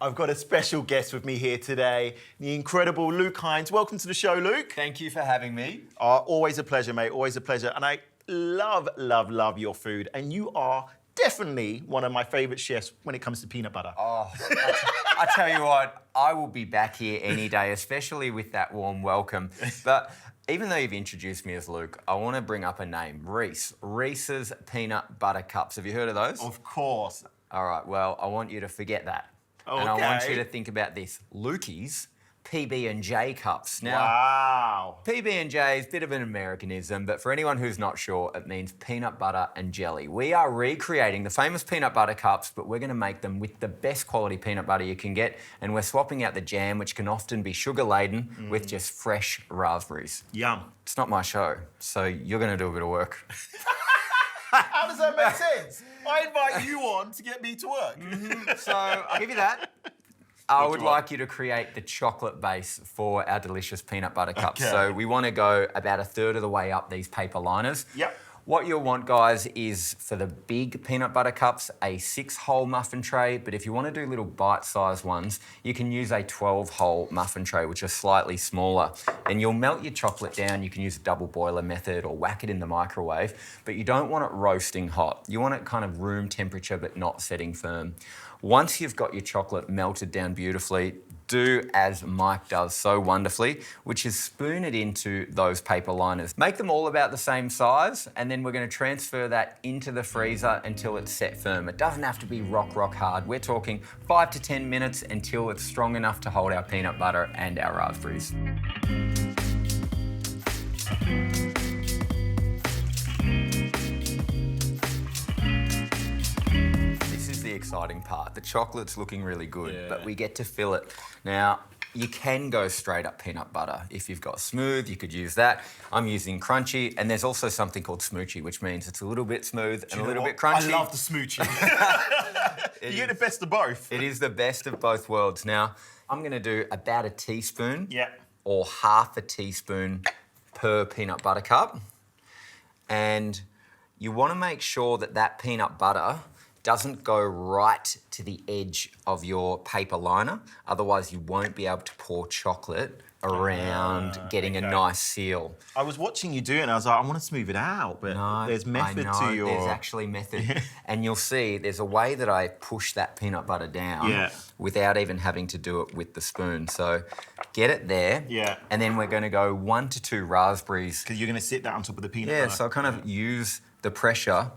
I've got a special guest with me here today, the incredible Luke Hines. Welcome to the show, Luke. Thank you for having me. Always a pleasure, mate, always a pleasure. And I love your food. And you are definitely one of my favourite chefs when it comes to peanut butter. Oh, I tell you what, I will be back here any day, especially with that warm welcome. But even though you've introduced me as Luke, I want to bring up a name, Reese. Reese's Peanut Butter Cups. Have you heard of those? Of course. All right, well, I want you to forget that. Okay. And I want you to think about this. Lukey's pb&j cups. Now, wow. pb&j is a bit of an Americanism, but for anyone who's not sure, it means peanut butter and jelly. We are recreating the famous peanut butter cups, but we're going to make them with the best quality peanut butter you can get, and we're swapping out the jam, which can often be sugar-laden, with just fresh raspberries. Yum. It's not my show, so you're going to do a bit of work. How does that make sense? I invite you on to get me to work. So I'll give you that. I would like you to create the chocolate base for our delicious peanut butter cups. Okay. So we want to go about a third of the way up these paper liners. Yep. What you'll want, guys, is for the big peanut butter cups, a 6-hole muffin tray. But if you want to do little bite-sized ones, you can use a 12-hole muffin tray, which is slightly smaller. And you'll melt your chocolate down. You can use a double boiler method or whack it in the microwave. But you don't want it roasting hot. You want it kind of room temperature, but not setting firm. Once you've got your chocolate melted down beautifully, do as Mike does so wonderfully, which is spoon it into those paper liners. Make them all about the same size, and then we're going to transfer that into the freezer until it's set firm. It doesn't have to be rock hard. We're talking 5 to 10 minutes until it's strong enough to hold our peanut butter and our raspberries. The exciting part. The chocolate's looking really good, but we get to fill it. Now, you can go straight up peanut butter. If you've got smooth, you could use that. I'm using crunchy, and there's also something called smoochy, which means it's a little bit smooth and a little bit crunchy. I love the smoochy. You get the best of both. It is the best of both worlds. Now, I'm going to do about a teaspoon or half a teaspoon per peanut butter cup. And you want to make sure that that peanut butter doesn't go right to the edge of your paper liner. Otherwise, you won't be able to pour chocolate around getting a nice seal. I was watching you do it and I was like, I want to smooth it out, but there's method to your... There's actually method. And you'll see there's a way that I push that peanut butter down without even having to do it with the spoon. So get it there. And then we're going to go 1 to 2 raspberries. Because you're going to sit that on top of the peanut butter. Yeah, so I kind of use the pressure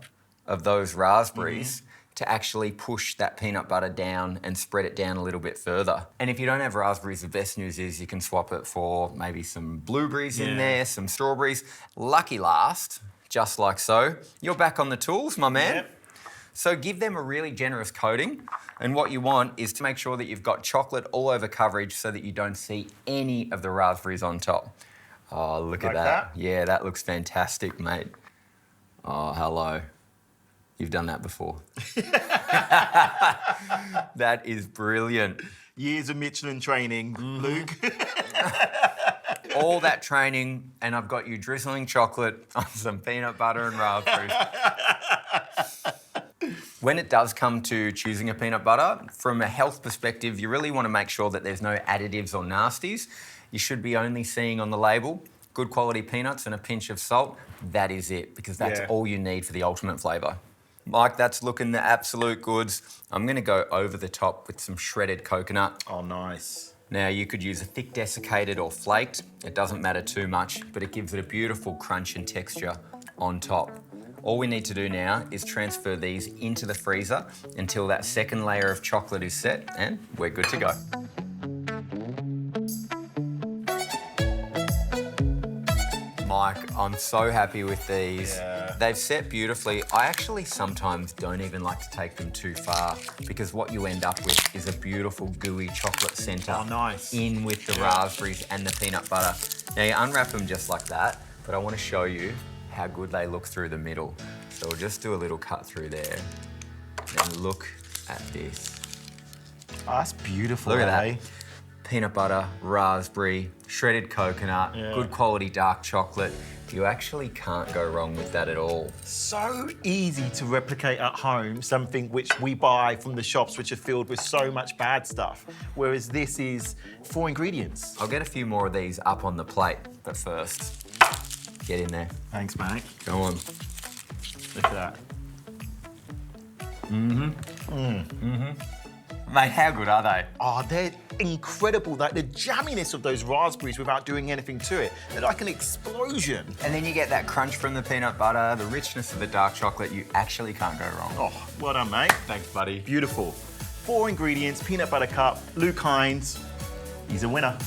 of those raspberries to actually push that peanut butter down and spread it down a little bit further. And if you don't have raspberries, the best news is you can swap it for maybe some blueberries in there, some strawberries. Lucky last, just like so. You're back on the tools, my man. So give them a really generous coating. And what you want is to make sure that you've got chocolate all over coverage so that you don't see any of the raspberries on top. Oh, look at that. Yeah, that looks fantastic, mate. Oh, hello. You've done that before. That is brilliant. Years of Michelin training, Luke. All that training, and I've got you drizzling chocolate on some peanut butter and raspberries. When it does come to choosing a peanut butter, from a health perspective, you really want to make sure that there's no additives or nasties. You should be only seeing on the label good quality peanuts and a pinch of salt. That is it, because that's all you need for the ultimate flavour. Mike, that's looking the absolute goods. I'm going to go over the top with some shredded coconut. Oh, nice. Now, you could use a thick desiccated or flaked. It doesn't matter too much, but it gives it a beautiful crunch and texture on top. All we need to do now is transfer these into the freezer until that second layer of chocolate is set, and we're good to go. Mike, I'm so happy with these. They've set beautifully. I actually sometimes don't even like to take them too far because what you end up with is a beautiful gooey chocolate centre in with the raspberries and the peanut butter. Now you unwrap them just like that, but I want to show you how good they look through the middle. So we'll just do a little cut through there and look at this. Oh, that's beautiful. Look at that. peanut butter, raspberry, shredded coconut, good quality dark chocolate. You actually can't go wrong with that at all. So easy to replicate at home, something which we buy from the shops which are filled with so much bad stuff, whereas this is 4 ingredients. I'll get a few more of these up on the plate, but first, get in there. Thanks, mate. Go on. Look at that. Mate, how good are they? Oh, they're incredible. Like the jamminess of those raspberries without doing anything to it. They're like an explosion. And then you get that crunch from the peanut butter, the richness of the dark chocolate. You actually can't go wrong. Oh, well done, mate. Thanks, buddy. Beautiful. 4 ingredients, peanut butter cup, Luke Hines. He's a winner.